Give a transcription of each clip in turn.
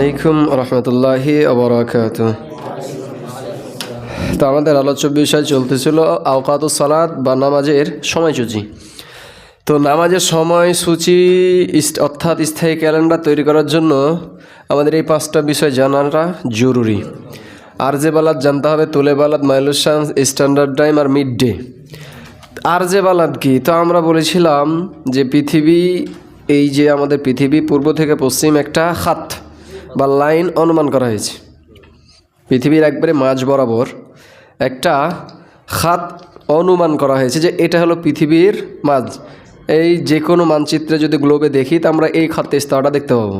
আলাইকুম রহমতুল্লাহি ওবারাকাতুহু। তো আমাদের আলোচ্য বিষয় চলতেছিল আওকাতুস সালাত বা নামাজের সময়সূচি। তো নামাজের সময়সূচি অর্থাৎ স্থায়ী ক্যালেন্ডার তৈরি করার জন্য আমাদের এই 5টা বিষয় জানাটা জরুরি। আরজে বালাদ জানতে হবে, তুলে বালাদ, মাইলুস শামস, স্ট্যান্ডার্ড টাইম আর মিড ডে। আরজে বালাদ কি? তো আমরা বলেছিলাম যে পৃথিবী, এই যে আমাদের পৃথিবী পূর্ব থেকে পশ্চিম একটা খাত বা লাইন অনুমান করা হয়েছে। পৃথিবীর একবারে মাঝ বরাবর একটা খাত অনুমান করা হয়েছে যে এটা হলো পৃথিবীর মাঝ। এই যে কোনো মানচিত্রে যদি গ্লোবে দেখি তো আমরা এই খাতে স্তরটা দেখতে পাবো।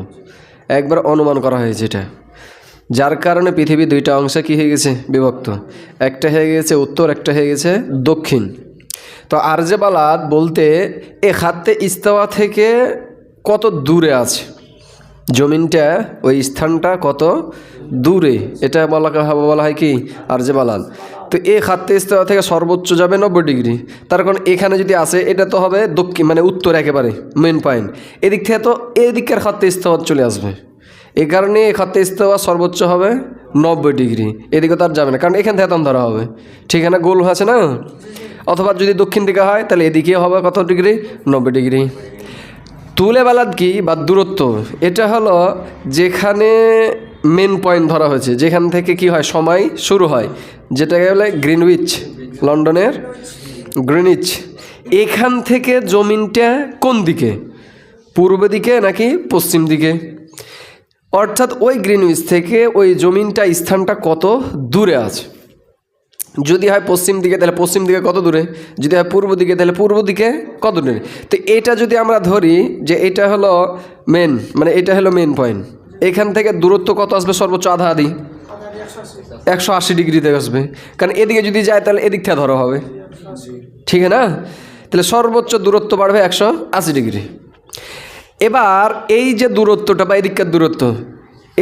একবার অনুমান করা হয়েছে এটা, যার কারণে পৃথিবী 2টা অংশে কী হয়ে গেছে? বিভক্ত। একটা হয়ে গেছে উত্তর, একটা হয়ে গেছে দক্ষিণ। তো আরজে বালাদ বলতে এ খাতে ইস্তাওয়া থেকে কত দূরে আছে, জমিনটা ওই স্থানটা কত দূরে, এটা বলা হয় কি আরজে বালাদ। তো এই খাতে ইস্তাওয়া থেকে সর্বোচ্চ যাবে 90 ডিগ্রি। তার কারণ এখানে যদি আসে এটা তো হবে দক্ষিণ, মানে উত্তর একেবারে মেন পয়েন্ট। এদিক থেকে তো এদিকের খাতে ইস্তাওয়া চলে আসবে। এই কারণে এই খাতে ইস্তাওয়া সর্বোচ্চ হবে 90 ডিগ্রি। এদিকে তো আর যাবে না, কারণ এখান থেকে তখন ধরা হবে ঠিকানা গোল আছে না। অথবা যদি দক্ষিণ দিকে হয় তাহলে এদিকে হবে কত ডিগ্রি? 90 ডিগ্রি। তুলে বালাদ কি বা দূরত্ব, এটা হলো যেখানে মেন পয়েন্ট ধরা হয়েছে, যেখান থেকে কি হয় সময় শুরু হয়, যেটাকে বলে গ্রিনউইচ, লন্ডনের গ্রিনউইচ। এখান থেকে জমিনটা কোন দিকে, পূর্ব দিকে নাকি পশ্চিম দিকে? অর্থাৎ ওই গ্রিনউইচ থেকে ওই জমিনটা স্থানটা কত দূরে আছে। যদি হয় পশ্চিম দিকে তাহলে পশ্চিম দিকে কত দূরে, যদি হয় পূর্ব দিকে তাহলে পূর্ব দিকে কত দূরে। তো এটা যদি আমরা ধরি যে এটা হলো মেন, মানে এটা হলো মেন পয়েন্ট, এখান থেকে দূরত্ব কত আসবে? সর্বোচ্চ আধা আধি 180 ডিগ্রিতে আসবে। কারণ এদিকে যদি যায় তাহলে এদিক থেকে ধরা হবে, ঠিক না? তাহলে সর্বোচ্চ দূরত্ব বাড়বে 180 ডিগ্রি। এবার এই যে দূরত্বটা বা এদিককার দূরত্ব,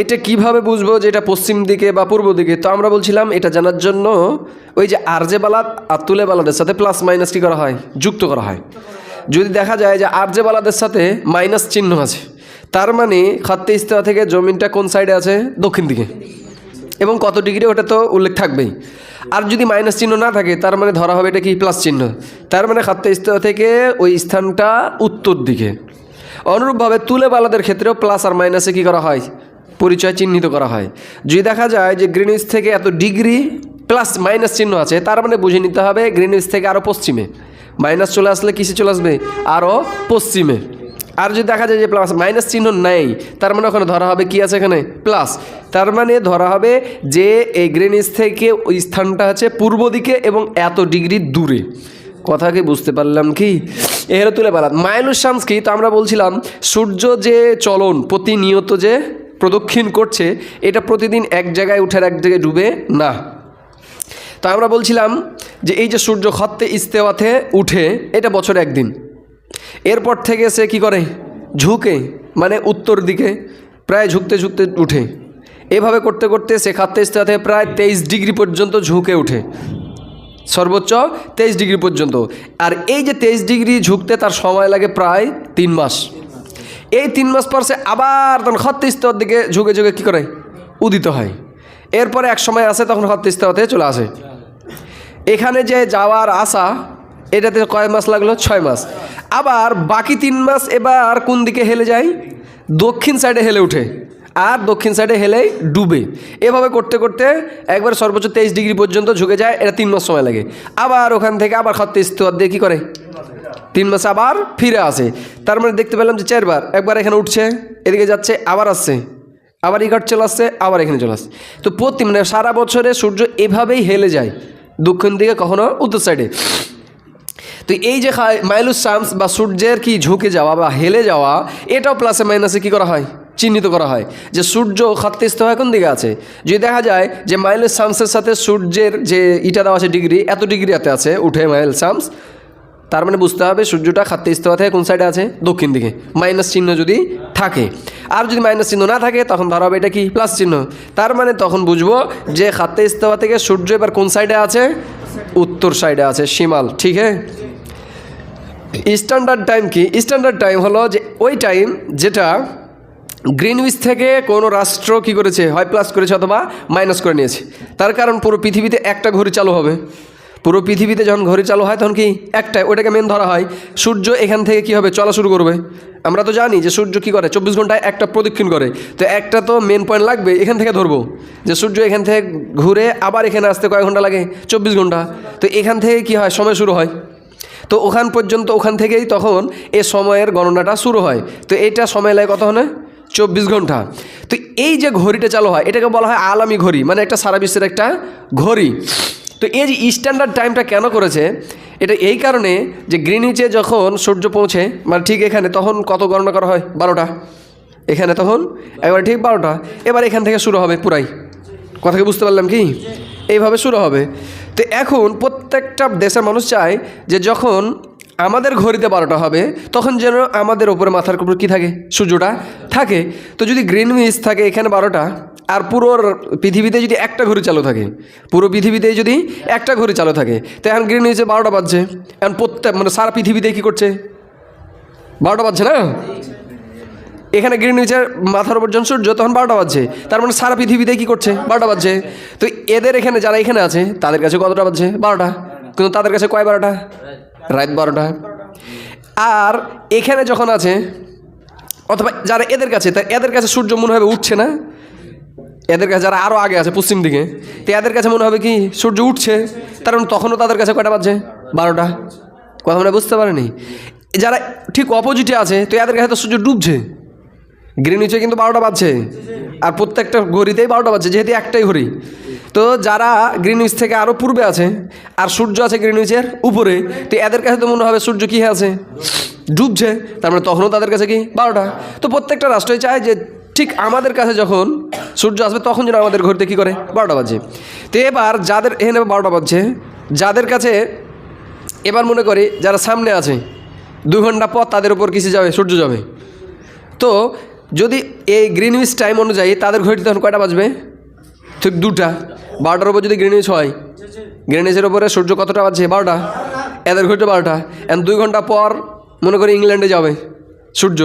এটা কিভাবে বুঝবো যে এটা পশ্চিম দিকে বা পূর্ব দিকে? তো আমরা বলছিলাম এটা জানার জন্য ওই যে আরজে বালাদ আর তুলে বালাদের সাথে প্লাস মাইনাস কী করা হয়? যুক্ত করা হয়। যদি দেখা যায় যে আরজে বালাদের সাথে মাইনাস চিহ্ন আছে, তার মানে খাতে ইস্তাওয়া থেকে জমিনটা কোন সাইডে আছে? দক্ষিণ দিকে। এবং কত ডিগ্রি ওটা তো উল্লেখ থাকবেই। আর যদি মাইনাস চিহ্ন না থাকে তার মানে ধরা হবে এটা কি প্লাস চিহ্ন, তার মানে খাতে ইস্তাওয়া থেকে ওই স্থানটা উত্তর দিকে। অনুরূপভাবে তুলে বালাদের ক্ষেত্রেও প্লাস আর মাইনাসে কী করা হয়? পরিচয় চিহ্নিত করা হয়। যদি দেখা যায় যে গ্রিনউইচ থেকে এত ডিগ্রি প্লাস মাইনাস চিহ্ন আছে, তার মানে বুঝে নিতে হবে গ্রিনউইচ থেকে আরও পশ্চিমে। মাইনাস চলে আসলে কিসে চলে আসবে? আরও পশ্চিমে। আর যদি দেখা যায় যে প্লাস মাইনাস চিহ্ন নেই, তার মানে ওখানে ধরা হবে কি আছে? এখানে প্লাস। তার মানে ধরা হবে যে এই গ্রিনউইচ থেকে ওই স্থানটা আছে পূর্ব দিকে এবং এত ডিগ্রি দূরে। কথা কি বুঝতে পারলাম কি? এ হলো তুলে বালাদ। মাইলুস শামস কি? তো আমরা বলছিলাম সূর্য যে চলন প্রতিনিয়ত যে প্রদক্ষিণ করছে, এটা প্রতিদিন এক জায়গায় উঠে এক জায়গায় ডুবে না। তো আমরা বলছিলাম যে এই যে সূর্য খাতে ইস্তেওয়াতে উঠে, এটা বছরে একদিন। এরপর থেকে সে কি করে? ঝুঁকে, মানে উত্তর দিকে প্রায় ঝুঁকতে ঝুঁকতে উঠে। এভাবে করতে করতে সে খাতে ইস্তেওয়াতে প্রায় 23 ডিগ্রি পর্যন্ত ঝুঁকে উঠে, সর্বোচ্চ 23 ডিগ্রি পর্যন্ত। আর এই যে 23 ডিগ্রি ঝুঁকতে তার সময় লাগে প্রায় 3 মাস। এই 3 মাস পর সে আবার তখন খাতে ইস্তেওয়ার দিকে ঝুঁকে ঝুঁকে কী করে? উদিত হয়। এরপরে এক সময় আসে তখন খাতে ইস্তেওয়াতে চলে আসে। এখানে যে যাওয়ার আসা, এটাতে কয় মাস লাগলো? 6 মাস। আবার বাকি 3 মাস এবার কোন দিকে হেলে যায়? দক্ষিণ সাইডে হেলে উঠে, আর দক্ষিণ সাইডে হেলেই ডুবে। এভাবে করতে করতে একবার সর্বোচ্চ 23 ডিগ্রি পর্যন্ত ঝুঁকে যায়। এটা 3 মাস সময় লাগে। আবার ওখান থেকে আবার খাতে ইস্তেওয়া দিয়ে কী করে? 3 মাস আবার ফিরে আসে। তার মানে দেখতে পেলাম যে 4 বার। একবার এখানে উঠছে, এদিকে যাচ্ছে, আবার আসছে, আবার এই ঘাট চলে আসছে, আবার এখানে চলে আসছে। তো মানে সারা বছরে সূর্য এভাবেই হেলে যায়, দক্ষিণ দিকে কখনো উত্তর সাইডে। তো এই যে মাইলুস শামস বা সূর্যের কি ঝুঁকে যাওয়া বা হেলে যাওয়া, এটাও প্লাসে মাইনাসে কী করা হয়? চিহ্নিত করা হয় যে সূর্য খাতে ইস্তেওয়া কোন দিকে আছে। যদি দেখা যায় যে মাইলুস শামসের সাথে সূর্যের যে ইটা দেওয়া আছে ডিগ্রি, এত ডিগ্রি এতে আছে উঠে মাইলুস শামস, তার মানে বুঝতে হবে সূর্যটা খাতে ইস্তেওয়া থেকে কোন সাইডে আছে? দক্ষিণ দিকে। মাইনাস চিহ্ন যদি থাকে, আর যদি মাইনাস চিহ্ন না থাকে তখন ধরা হবে এটা কি প্লাস চিহ্ন। তার মানে তখন বুঝবো যে খাতে ইস্তেওয়া থেকে সূর্য এবার কোন সাইডে আছে? উত্তর সাইডে আছে, শিমাল। ঠিক হ্যাঁ। স্ট্যান্ডার্ড টাইম কি? স্ট্যান্ডার্ড টাইম হলো যে ওই টাইম যেটা গ্রিনউইচ থেকে কোনো রাষ্ট্র কি করেছে, হয় প্লাস করেছে অথবা মাইনাস করে নিয়েছে। তার কারণ পুরো পৃথিবীতে একটা ঘড়ি চালু হবে। পুরো পৃথিবীতে যখন ঘড়ি চালু হয় তখন কি একটাই, ওইটাকে মেন ধরা হয়। সূর্য এখান থেকে কি হবে, চলা শুরু করবে। আমরা তো জানি যে সূর্য কি করে, 24 ঘন্টায় একটা প্রদক্ষিণ করে। তো একটা তো মেন পয়েন্ট লাগবে, এখান থেকে ধরবো যে সূর্য এখান থেকে ঘুরে আবার এখানে আসতে কয় ঘন্টা লাগে, 24 ঘন্টা। তো এখান থেকে কি হয়, সময় শুরু হয়। তো ওখান পর্যন্ত, ওখান থেকেই তখন এ সময়ের গণনাটা শুরু হয়। তো এইটা সময় লাগে কত হলে 24 ঘন্টা। তো এই যে ঘড়িটা চালু হয় এটাকে বলা হয় আলামী ঘড়ি, মানে একটা সারা বিশ্বের একটা ঘড়ি। তো এই যে স্ট্যান্ডার্ড টাইমটা কেন করেছে, এটা এই কারণে যে গ্রিনউইচে যখন সূর্য পৌঁছে, মানে ঠিক এখানে, তখন কত গণনা করা হয়, 12টা। এখানে তখন একবার ঠিক 12টা। এবার এখান থেকে শুরু হবে পুরাই, কথাকে বুঝতে পারলাম কি, এইভাবে শুরু হবে। তো এখন প্রত্যেকটা দেশের মানুষ চায় যে যখন আমাদের ঘড়িতে 12টা হবে তখন যেন আমাদের ওপরে মাথার উপর কী থাকে, সূর্যটা থাকে। তো যদি গ্রিনউইচ থাকে এখানে 12টা, আর পুরো পৃথিবীতে যদি একটা ঘড়ি চালু থাকে, পুরো পৃথিবীতে যদি একটা ঘড়ি চালু থাকে, তো এখন গ্রিনউইচে 12টা বাজছে। এখন প্রত্যেক মানে সারা পৃথিবীতে কী করছে, 12টা বাজছে না। এখানে গ্রিনউইচের মাথার উপর যখন সূর্য তখন 12টা বাজছে, তার মানে সারা পৃথিবীতে কী করছে, 12টা বাজছে। তো এদের এখানে যারা এখানে আছে তাদের কাছে কতটা বাজছে, 12টা। কিন্তু তাদের কাছে কয় 12টা, রাত 12টা। আর এখানে যখন আছে অথবা যারা এদের কাছে, তা এদের কাছে সূর্য মনে হবে উঠছে না। এদের কাছে যারা আরও আগে আছে পশ্চিম দিকে, তো এদের কাছে মনে হবে কি সূর্য উঠছে, কারণ তখনও তাদের কাছে কয়টা বাজছে, 12টা। কথা মানে বুঝতে পারেনি। যারা ঠিক অপোজিটে আছে তো এদের কাছে তো সূর্য ডুবছে। গ্রিনউইচে কিন্তু 12টা বাজছে, আর প্রত্যেকটা ঘড়িতেই 12টা বাজছে, যেহেতু একটাই ঘড়ি। তো যারা গ্রিনউইচ থেকে আরও পূর্বে আছে আর সূর্য আছে গ্রিনউইচের উপরে, তো এদের কাছে তো মনে হবে সূর্য কী আছে, ডুবছে, তার মানে তখনও তাদের কাছে কি 12টা। তো প্রত্যেকটা রাষ্ট্রই চায় যে ঠিক আমাদের কাছে যখন সূর্য আসবে তখন যেন আমাদের ঘড়িতে কী করে, 12টা বাজে। তো এবার যাদের এখানে 12টা বাজছে, যাদের কাছে এবার মনে করি যারা সামনে আছে 2 ঘন্টা পর তাদের উপর কিসে যাবে, সূর্য যাবে। তো যদি এই গ্রিনউইচ টাইম অনুযায়ী তাদের ঘড়িতে তখন কয়টা বাজবে, ঠিক 2টা। 12টার উপর যদি গ্রিনউইচ হয়, গ্রিনউইচের উপরে সূর্য কতটা বাজছে, 12টা। এদের ঘড়িতে 12টা। এখন 2 ঘন্টা পর মনে করি ইংল্যান্ডে যাবে সূর্য,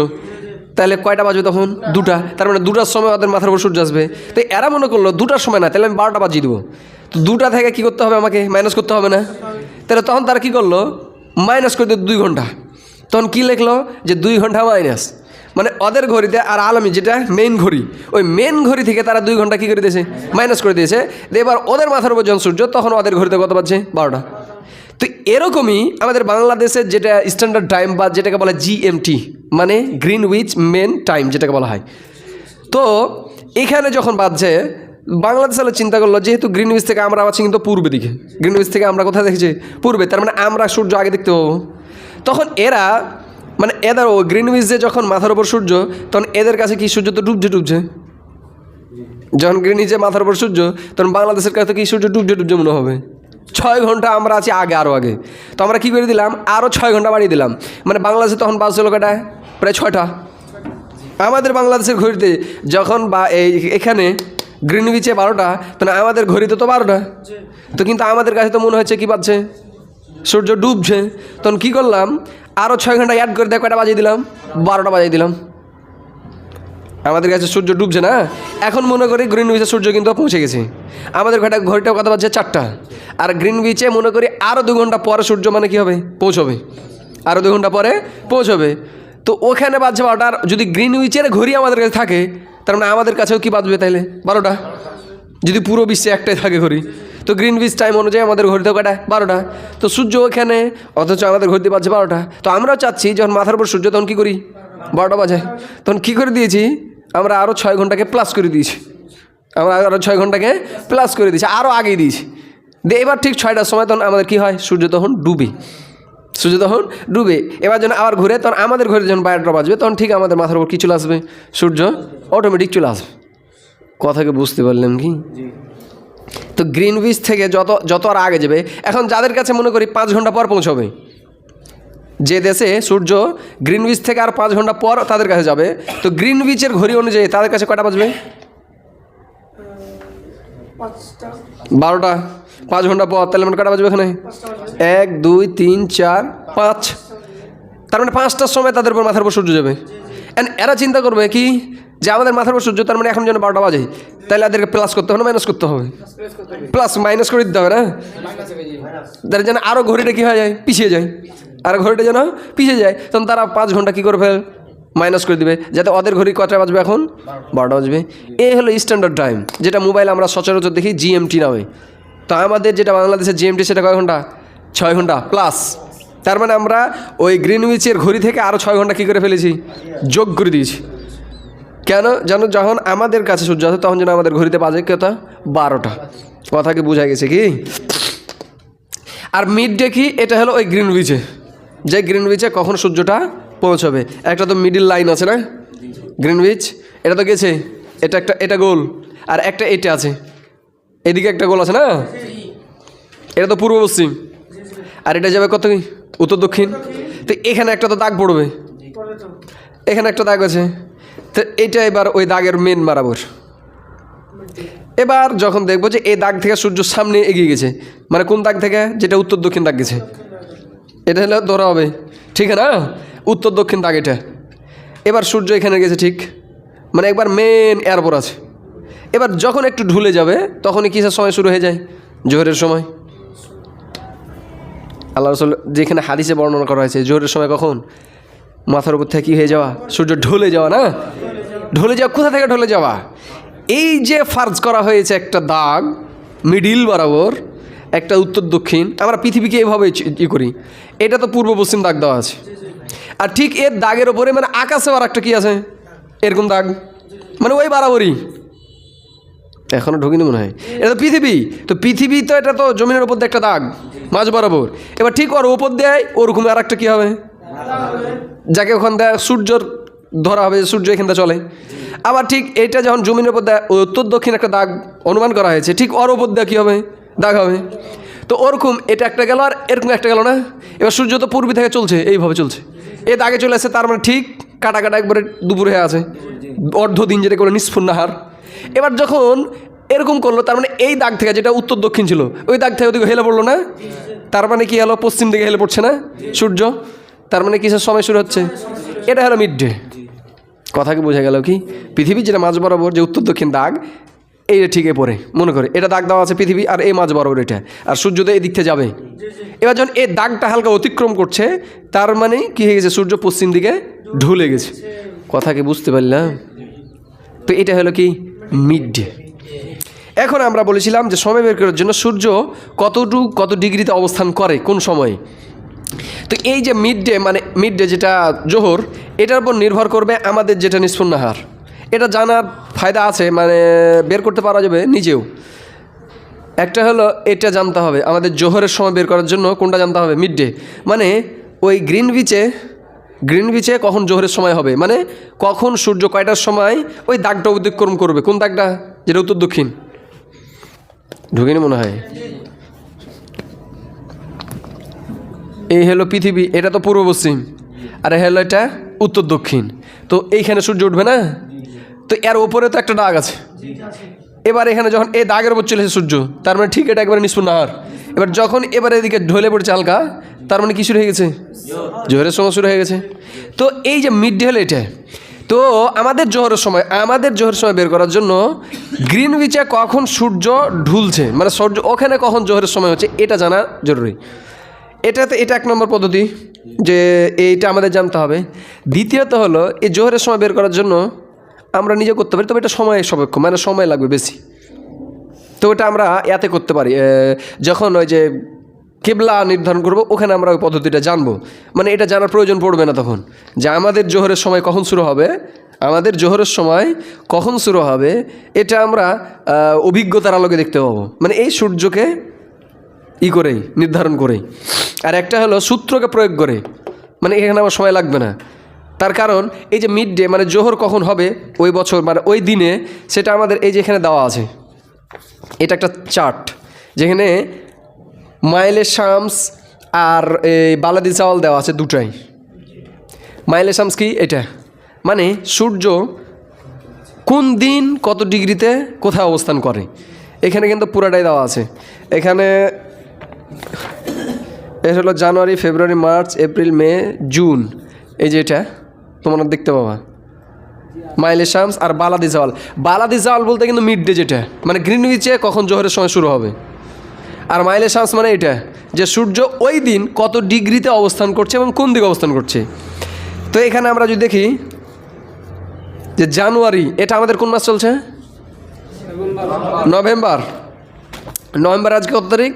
তাহলে কয়টা বাজবে তখন, 2টা। তার মানে 2টার সময় ওদের মাথার উপর সূর্য আসবে। তো এরা মনে করলো 2টার সময় না, তাহলে আমি 12টা বাজিয়ে দেবো। তো 2টা থেকে কী করতে হবে, আমাকে মাইনাস করতে হবে না। তাহলে তখন তারা কী করলো, মাইনাস করে দিল 2 ঘন্টা। তখন কী লিখলো যে 2 ঘন্টা মাইনাস, মানে ওদের ঘড়িতে আর আলামী যেটা মেইন ঘড়ি, ওই মেইন ঘড়ি থেকে তারা 2 ঘন্টা কী করে দিয়েছে, মাইনাস করে দিয়েছে। এবার ওদের মাথার উপর যখন সূর্য তখন ওদের ঘড়িতে কত বাজছে, 12টা। তো এরকমই আমাদের বাংলাদেশের যেটা স্ট্যান্ডার্ড টাইম বা যেটাকে বলা জিএমটি, মানে গ্রিনউইচ মেন টাইম যেটাকে বলা হয়। তো এখানে যখন বাজছে, বাংলাদেশ হলে চিন্তা করলো যেহেতু গ্রিনউইচ থেকে আমরা আছি কিন্তু পূর্বে দিকে, গ্রিনউইচ থেকে আমরা কোথায় দেখেছি, পূর্বে, তার মানে আমরা সূর্য আগে দেখতে পাবো। তখন এরা মানে এদের ও গ্রিনউইচে যখন মাথার উপর সূর্য, তখন এদের কাছে কি সূর্য তো ডুবছে। যখন গ্রিনউইচে মাথার উপর সূর্য, তখন বাংলাদেশের কাছে কি সূর্য ডুবছে মনে হবে। 6 ঘন্টা আমরা আছি আগে, আরও আগে। তো আমরা কী করে দিলাম, আরও 6 ঘন্টা বাড়িয়ে দিলাম, মানে বাংলাদেশে তখন বাজছিল কটা, প্রায় 6টা। আমাদের বাংলাদেশের ঘড়িতে যখন বা এখানে গ্রিনউইচে 12টা, তখন আমাদের ঘড়িতে তো 12টা। তো কিন্তু আমাদের কাছে তো মনে হচ্ছে কী পাচ্ছে, সূর্য ডুবছে। তখন কী করলাম, আরও 6 ঘন্টা অ্যাড করে দিয়ে কয়টা বাজিয়ে দিলাম, 12টা বাজিয়ে দিলাম। আমাদের কাছে সূর্য ডুবছে না, এখন মনে করি গ্রিনউইচে সূর্য কিন্তু পৌঁছে গেছে। আমাদের ঘড়িটা কত বাজছে, 4টা। আর গ্রিনউইচে মনে করি আরও 2 ঘন্টা পরে সূর্য মানে কী হবে, পৌঁছবে, আরও 2 ঘন্টা পরে পৌঁছবে। তো ওখানে বাজছে 12টা। আর যদি গ্রিনউইচের ঘড়ি আমাদের কাছে থাকে, তার মানে আমাদের কাছেও কি বাজবে তাইলে, 12টা। যদি পুরো বিশ্বে একটাই থাকে ঘড়ি, তো গ্রিনউইচ টাইম অনুযায়ী আমাদের ঘড়িতে কয়টা, 12টা। তো সূর্য ওখানে, অথচ আমাদের ঘড়িতে বাজছে 12টা। তো আমরাও চাচ্ছি যখন মাথার উপর সূর্য তখন কী করি, 12টা বাজে। তখন কী করে দিয়েছি, আমরা আরও 6 ঘন্টাকে প্লাস করে দিয়েছি, আমরা আরও 6 ঘন্টাকে প্লাস করে দিয়েছি, আরও আগেই দিয়েছি। দিয়ে এবার ঠিক 6টার সময় তখন আমাদের কী হয়, সূর্য তখন ডুবে, সূর্য তখন ডুবে। এবার যখন আবার ঘুরে, তখন আমাদের ঘরে যখন 12টা বাজবে, তখন ঠিক আমাদের মাথার উপর কী চলে আসবে, সূর্য অটোমেটিক চলে আসবে। কথাকে বুঝতে পারলাম কি। তো গ্রিনউইচ থেকে যত আর আগে যাবে, এখন যাদের কাছে মনে করি 5 ঘন্টা পর পৌঁছবে, যে দেশে সূর্য গ্রিনউইচ থেকে আর 5 ঘন্টা পর তাদের কাছে যাবে, তো গ্রিনউইচের ঘড়ি অনুযায়ী তাদের কাছে কয়টা বাজবে, 12টা। 5 ঘন্টা পর, তাহলে মানে কয়টা বাজবে এখানে, 1 2 3 4 5। তার মানে 5টার সময় তাদের উপর মাথার উপর সূর্য যাবে। এরা চিন্তা করবে কি যে আমাদের মাথার উপর সূর্য, তার মানে এখন যেন 12টা বাজে, তাহলে এদেরকে প্লাস করতে হবে না মাইনাস করতে হবে? প্লাস মাইনাস করে দিতে হবে না, তারা যেন আরও ঘড়িটা কী হয়ে যায়, পিছিয়ে যায়, আর ঘড়িটা যেন পিছিয়ে যায়, তখন তারা 5 ঘন্টা কী করে ফেল, মাইনাস করে দিবে, যাতে ওদের ঘড়ি কটা বাজবে, এখন 12টা বাজবে। এই হলো স্ট্যান্ডার্ড টাইম, যেটা মোবাইলে আমরা সচরাচর দেখি জিএমটি নামে। তো আমাদের যেটা বাংলাদেশের জিএমটি, সেটা কয় ঘন্টা? 6 ঘন্টা প্লাস। তার মানে আমরা ওই গ্রিনউইচের ঘড়ি থেকে আরও 6 ঘন্টা কী করে ফেলেছি, যোগ করে দিয়েছি। কেন জানো? যখন আমাদের কাছে সূর্য আছে তখন যেন আমাদের ঘড়িতে বাজে কত, 12টা। কথা কি বোঝা গেছে কি? আর মিড ডে কি, এটা হলো ওই গ্রিনউইচে, যে গ্রিনউইচে কখন সূর্যটা পৌঁছবে। একটা তো মিডিল লাইন আছে না, গ্রিনউইচ, এটা তো গেছে, এটা একটা, এটা গোল, আর একটা এটা আছে, এদিকে একটা গোল আছে না, এটা তো পূর্ব পশ্চিম, আর এটা যাবে কত, উত্তর দক্ষিণ। তো এখানে একটা তো দাগ পড়বে, এখানে একটা দাগ আছে, তো এটা এবার ওই দাগের মেন বরাবর। এবার যখন দেখবো যে এই দাগ থেকে সূর্য সামনে এগিয়ে গেছে, মানে কোন দাগ থেকে, যেটা উত্তর দক্ষিণ দাগ গেছে, এটা হলে ধরা হবে, ঠিক না, উত্তর দক্ষিণ দাগ এটা। এবার সূর্য এখানে গেছে, ঠিক, মানে একবার মেন এয়ারপোর্ট আছে। এবার যখন একটু ঢুলে যাবে তখনই কিসের সময় শুরু হয়ে যায়, জোহরের সময়। আল্লাহ রাসূল যেখানে হাদিসে বর্ণনা করা হয়েছে, জোহরের সময় কখন, মাথার উপর থেকে কী হয়ে যাওয়া, সূর্য ঢলে যাওয়া না, ঢলে যাওয়া, কোথা থেকে ঢলে যাওয়া, এই যে ফার্জ করা হয়েছে একটা দাগ মিডিল বরাবর, একটা উত্তর দক্ষিণ, আমরা পৃথিবীকে এভাবে করি, এটা তো পূর্ব পশ্চিম দাগ দেওয়া আছে। আর ঠিক এর দাগের ওপরে মানে আকাশে আর একটা কী আছে, এরকম দাগ, মানে ওই বরাবরই, এখনও ঢুকিনি মনে হয়, এটা তো পৃথিবী, তো পৃথিবী তো এটা তো জমিনের ওপর দিয়ে একটা দাগ মাঝ বরাবর। এবার ঠিক ওর ওপর দেয় ওরকম আর একটা কী হবে, যাকে ওখান দেয় সূর্যর ধরা হবে, সূর্য এখান থেকে চলে। আবার ঠিক এইটা যখন জমিনের ওপর দেয়, উত্তর দক্ষিণ একটা দাগ অনুমান করা হয়েছে, ঠিক ওর ওপর দেয় কী হবে, দাগ হবে। তো ওরকম এটা একটা গেল, আর এরকম একটা গেল না। এবার সূর্য তো পূর্বী থেকে চলছে, এইভাবে চলছে, এ দাগে চলে আসছে, তার মানে ঠিক কাটা কাটা একবারে দুপুর হয়ে আছে, অর্ধ দিন, যেটা করলো নিষ্ফুর নাহার। এবার যখন এরকম করলো, তার মানে এই দাগ থেকে, যেটা উত্তর দক্ষিণ ছিল, ওই দাগ থেকে ওদিকে হেলে পড়লো না, তার মানে কি হলো, পশ্চিম দিকে হেলে পড়ছে না সূর্য, তার মানে কিসের সময় শুরু হচ্ছে, এটা হলো মিড ডে। কথা কি বোঝা গেল কি? পৃথিবীর যেটা মাঝ বরাবর যে উত্তর দক্ষিণ দাগ, এইটা ঠিক পড়ে, মনে করে এটা দাগ দেওয়া আছে পৃথিবী, আর এই মাঝ বরাবর এটা, আর সূর্য তো এই দিক থেকে যাবে। এবার যখন এই দাগটা হালকা অতিক্রম করছে, তার মানে কি হয়ে গেছে, সূর্য পশ্চিম দিকে ঢুলে গেছে। কথা কি বুঝতে পারলাম? তো এটা হলো কি, মিড ডে। এখন আমরা বলেছিলাম যে সময় বের করার জন্য সূর্য কত ডিগ্রিতে অবস্থান করে কোন সময়ে। তো এই যে মিড ডে, মানে মিড ডে যেটা জোহর, এটার উপর নির্ভর করবে আমাদের যেটা নিষ্ফুর নাহার। এটা জানার ফায়দা আছে, মানে বের করতে পারা যাবে নিজেও। একটা হলো এটা জানতে হবে, আমাদের জোহরের সময় বের করার জন্য কোনটা জানতে হবে, মিড ডে, মানে ওই গ্রিনউইচে কখন জোহরের সময় হবে, মানে কখন সূর্য কয়টার সময় ওই দাগটা অতিক্রম করবে, কোন দাগটা, যেটা উত্তর দক্ষিণ। ঢুকিনি মনে হয়। এই হলো পৃথিবী, এটা তো পূর্ব পশ্চিম, আর হলো এটা উত্তর দক্ষিণ। তো এইখানে সূর্য উঠবে না, তো এর ওপরে তো একটা দাগ আছে। এবার এখানে যখন এই দাগের উপর চলেছে সূর্য, তার মানে ঠিক এটা একবারে নিষ্ফুর নাহার। এবার যখন এবারে এদিকে ঢলে পড়ছে হালকা, তার মানে কি শুরু হয়ে গেছে, জোহরের সময় শুরু হয়ে গেছে। তো এই যে মিড ডে হলো এটা। তো আমাদের জোহরের সময় বের করার জন্য গ্রিনউইচে কখন সূর্য ঢুলছে, মানে সূর্য ওখানে কখন জোহরের সময় হচ্ছে, এটা জানা জরুরি। এটা 1 নম্বর পদ্ধতি, যে এইটা আমাদের জানতে হবে। দ্বিতীয়ত হলো এই জোহরের সময় বের করার জন্য আমরা নিজে করতে পারি, তবে এটা সময় সাপেক্ষ, মানে সময় লাগবে বেশি। তো এটা আমরা এতে করতে পারি, যখন ওই যে কিবলা নির্ধারণ করব, ওখানে আমরা ওই পদ্ধতিটা জানবো। মানে এটা জানার প্রয়োজন পড়বে না তখন, যে আমাদের জোহরের সময় কখন শুরু হবে, এটা আমরা অভিজ্ঞতার আলোকে দেখতে পাবো, মানে এই সূর্যকে করেই নির্ধারণ করেই। আর একটা হলো সূত্রকে প্রয়োগ করে, মানে এখানে আমার সময় লাগবে না। তার কারণ এই যে মিড ডে, মানে জোহর কখন হবে ওই বছর, মানে ওই দিনে, সেটা আমাদের এই যে এখানে দেওয়া আছে। এটা একটা চার্ট, যেখানে মাইলে শামস আর এই বালাদি চাওয়াল দেওয়া আছে, দুটাই। মাইলে শামস কি, এটা মানে সূর্য কোন দিন কত ডিগ্রিতে কোথায় অবস্থান করে, এখানে কিন্তু পুরাটাই দেওয়া আছে। এখানে এটা হলো জানুয়ারি, ফেব্রুয়ারি, মার্চ, এপ্রিল, মে, জুন, এই যে এটা তোমরা দেখতে পাবা। মাইলে শামস আর বালাদি জাওয়াল। বালাদি জাওয়াল বলতে কিন্তু মিড ডে, যেটা মানে গ্রিনউইচে কখন জোহরের সময় শুরু হবে। আর মাইলে শামস মানে এটা যে সূর্য ওই দিন কত ডিগ্রিতে অবস্থান করছে এবং কোন দিকে অবস্থান করছে। তো এখানে আমরা যদি দেখি যে জানুয়ারি, এটা আমাদের কোন মাস চলছে? নভেম্বর। নভেম্বর আজকে কত তারিখ?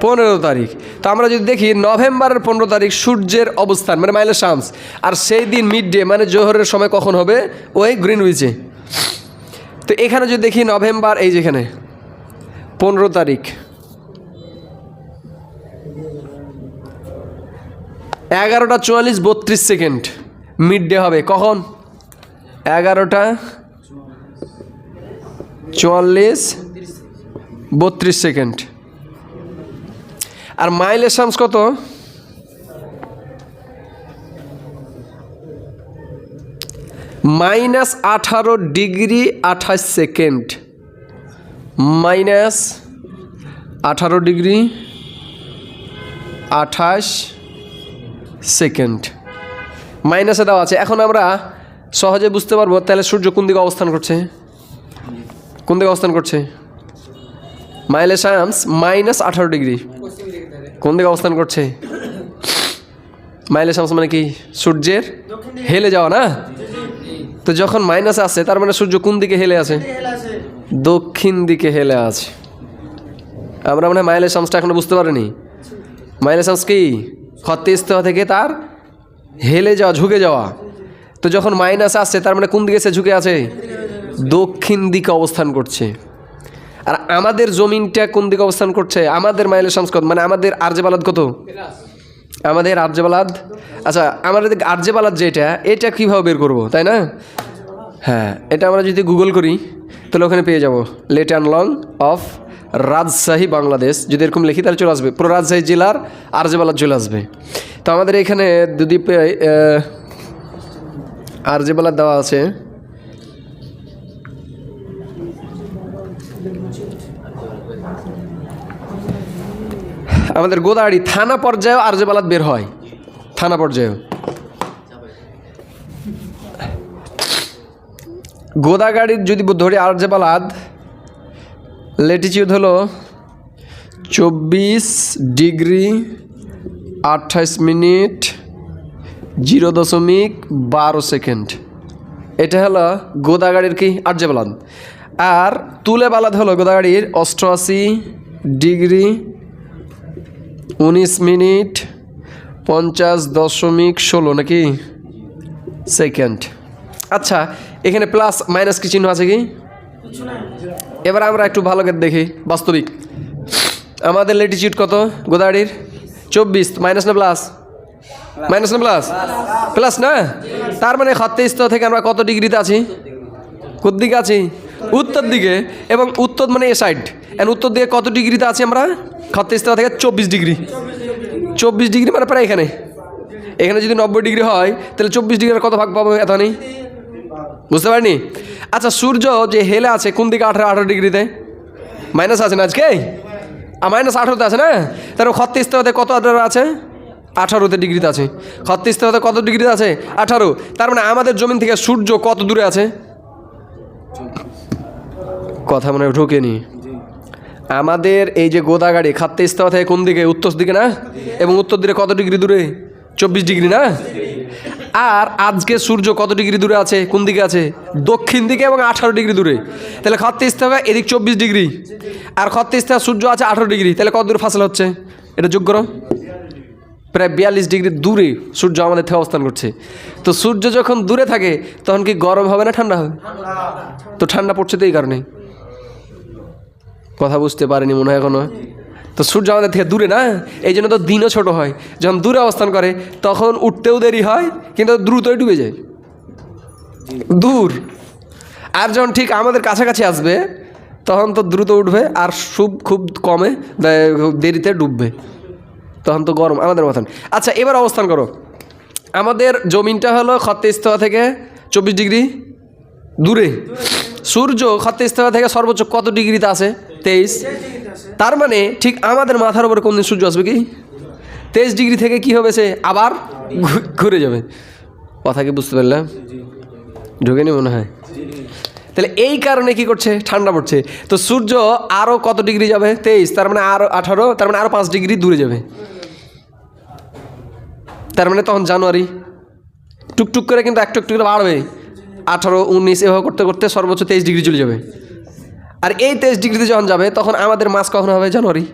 15 তারিখ। তো আমরা যদি দেখি নভেম্বরের 15 তারিখ সূর্যের অবস্থান মানে মাইলে শামস, আর সেই দিন মিড ডে মানে জোহরের সময় কখন হবে? ওই গ্রিনউইচে। তো এখানে যদি দেখি নভেম্বর, এই যেখানে 15 তারিখ 11:44 মিড ডে হবে কখন? 11:44 আর মাইলে শামস কত? -18 ডিগ্রি 28 সেকেন্ড। -18 ডিগ্রি 28 সেকেন্ড মাইনাসে দেওয়া আছে। এখন আমরা সহজে বুঝতে পারবো তাহলে সূর্য কোন দিকে অবস্থান করছে। কোন দিকে অবস্থান করছে? মাইলে শামস -18 ডিগ্রি কোন দিকে অবস্থান করছে? মাইলে শামস মানে কি? সূর্যের হেলে যাওয়া না? তো যখন মাইনাসে আছে তার মানে সূর্য কোন দিকে হেলে আছে? দক্ষিণ দিকে হেলে আছে। আমরা মানে মাইলে শামসটা এখনো বুঝতে পারিনি। মাইলে শামস কি? খত্তে ইস্তেওয়া থেকে তার হেলে যাওয়া, ঝুঁকে যাওয়া। তো যখন মাইনাস আসছে তার মানে কোন দিকে সে ঝুঁকে আছে? দক্ষিণ দিকে অবস্থান করছে। আর আমাদের জমিনটা কোন দিকে অবস্থান করছে? আমাদের মাইলে শামস কত, মানে আমাদের আরজে বালাদ কত? আমাদের আরজে বালাদ। আচ্ছা, আমাদের আরজে বালাদ যেটা, এটা কীভাবে বের করবো, তাই না? হ্যাঁ, এটা আমরা যদি গুগল করি তাহলে ওখানে পেয়ে যাব lat and long of Rajshahi Bangladesh. যদি এরকম লিখি তাহলে চলে আসবে, পুরো রাজশাহী জেলার আরজে বালাদ চলে আসবে। তো আমাদের এখানে যদি আরজে বালাদ দেওয়া আছে, আমাদের গোদাগাড়ি থানা পর্যায়েও আরজে বালাদ বের হয়, থানা পর্যায়েও। গোদাগাড়ির যদি ধরি আরজে বালাদ, ল্যাটিটিউড হলো 24 ডিগ্রি 28 মিনিট 0.12 সেকেন্ড। এটা হলো গোদাগাড়ির কি? RJ Balad. আর তুলে বালাদ হলো গোদাগাড়ির 88 ডিগ্রি 19 মিনিট 50.16 নাকি সেকেন্ড। আচ্ছা, এখানে প্লাস মাইনাস কি চিহ্ন আছে কি? এবার আমরা একটু ভালো করে দেখি বাস্তবিক। আমাদের ল্যাটিটিউড কত গোদাগাড়ির? 24। মাইনাস না প্লাস? মাইনাস না প্লাস? প্লাস না। তার মানে খত্তে ইস্তেওয়া থেকে আমরা কত ডিগ্রিতে আছি? কোন দিকে আছি? উত্তর দিকে। এবং উত্তর মানে এ সাইড। এন্ড উত্তর দিকে কত ডিগ্রিতে আছি আমরা? খত্তে ইস্তেওয়া থেকে 24 ডিগ্রি। 24 ডিগ্রি মানে প্রায় এখানে। এখানে যদি 90 ডিগ্রি হয় তাহলে 24 ডিগ্রির কত ভাগ পাবো? এত নেই, বুঝতে পারিনি? আচ্ছা, সূর্য যে হেলে আছে কোন দিকে? 18 ডিগ্রিতে। মাইনাস আছে না আজকে? -18তে আছে না? তার খত্তে ইস্তেওয়াতে কত আছে? 18 ডিগ্রিতে আছে। খত্তে ইস্তেওয়াতে কত ডিগ্রিতে আছে? 18। তার মানে আমাদের জমিন থেকে সূর্য কত দূরে আছে? কথা মনে ঢোকেনি। আমাদের এই যে গোদাগাড়ি খত্তে ইস্তেওয়া থেকে কোন দিকে? উত্তর দিকে না? এবং উত্তর দিকে কত ডিগ্রি দূরে? 24 ডিগ্রি না? আর আজকে সূর্য কত ডিগ্রি দূরে আছে? কোন দিকে আছে? দক্ষিণ দিকে এবং 18 ডিগ্রি দূরে। তাহলে খত্তে ইস্তেওয়া এদিক 24 ডিগ্রি, আর খত্তে ইস্তেওয়া সূর্য আছে 18 ডিগ্রি। তাহলে কত দূর ফাসলা হচ্ছে? এটা যোগ করো। প্রায় 42 ডিগ্রি দূরে সূর্য আমাদের থেকে অবস্থান করছে। তো সূর্য যখন দূরে থাকে তখন কি গরম হবে না ঠান্ডা হবে? তো ঠান্ডা পড়ছে তো এই কারণে। কথা বুঝতে পারেনি মনে হয় এখনো। তো সূর্য আমাদের থেকে দূরে না, এই জন্য তো দিনও ছোট হয়। যখন দূরে অবস্থান করে তখন উঠতেও দেরি হয়, কিন্তু দ্রুতই ডুবে যায়, দূর। আর যখন ঠিক আমাদের কাছাকাছি আসবে তখন তো দ্রুত উঠবে, আর খুব কমে দেরিতে ডুববে, তখন তো গরম আমাদের মতন। আচ্ছা, এবার অবস্থান করো। আমাদের জমিনটা হলো খত্তে ইস্তেওয়া থেকে 24 ডিগ্রি দূরে। সূর্য খত্তে ইস্তেওয়া থেকে সর্বোচ্চ কত ডিগ্রিতে আছে? 23। তার মানে ঠিক আমাদের মাথার উপরে কোন দিন সূর্য আসবে কি? 23 ডিগ্রি থেকে কি হবে? সে আবার ঘুরে যাবে। কথা কি বুঝতে পারলাম? ঢোকেনি মনে হয়। তাহলে এই কারণে কি করছে, ঠান্ডা পড়ছে। তো সূর্য আরও কত ডিগ্রি যাবে, 23, তার মানে আরও 18, তার মানে আরও 5 ডিগ্রি দূরে যাবে। তার মানে তখন জানুয়ারি টুকটুক করে কিন্তু একটু একটু করে বাড়বে, 18, 19 এভাবে করতে করতে সর্বোচ্চ 23 ডিগ্রি চলে যাবে। আর এই 23 ডিগ্রিতে যখন যাবে তখন আমাদের মাস কখন হবে, জানুয়ারি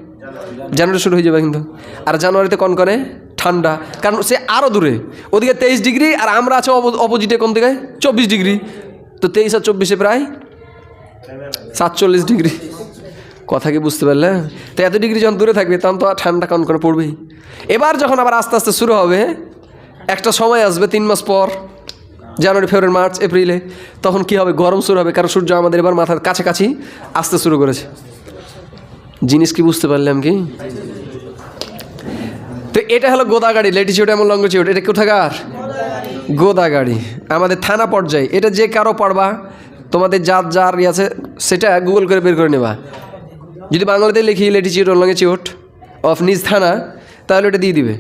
শুরু হয়ে যাবে কিন্তু। আর জানুয়ারিতে কনকনে ঠান্ডা, কারণ সে আরও দূরে, ওদিকে 23 ডিগ্রি আর আমরা আছে অপোজিটে কোন দিকে 24 ডিগ্রি। তো 23 আর 24 প্রায় 47 ডিগ্রি। কথা কি বুঝতে পারলে? তো এত ডিগ্রি যখন দূরে থাকবে তখন তো ঠান্ডা কনকনে পড়বেই। এবার যখন আবার আস্তে আস্তে শুরু হবে, একটা সময় আসবে 3 মাস পর, জানুয়ারি, ফেব্রুয়ারি, মার্চ, এপ্রিলে, তখন কি হবে, গরম শুরু হবে, কারণ সূর্য আমাদের এবার মাথার কাছাকাছি আসতে শুরু করেছে। জিনিস কি বুঝতে পারলাম কি? তো এটা হলো গোদাগাড়ি, ল্যাটিচিউড এবং লঙ্গিচিউড। এটা কোথাকার? গোদাগাড়ি, আমাদের থানা পর্যায়ে। এটা যে কারো পড়বা, তোমাদের যার আছে সেটা গুগল করে বের করে নেবা। যদি বাংলাতে লিখি ল্যাটিচিউড ও লঙ্গিচিউড অফ নিজ থানা, তাহলে এটা দিয়ে দিবে।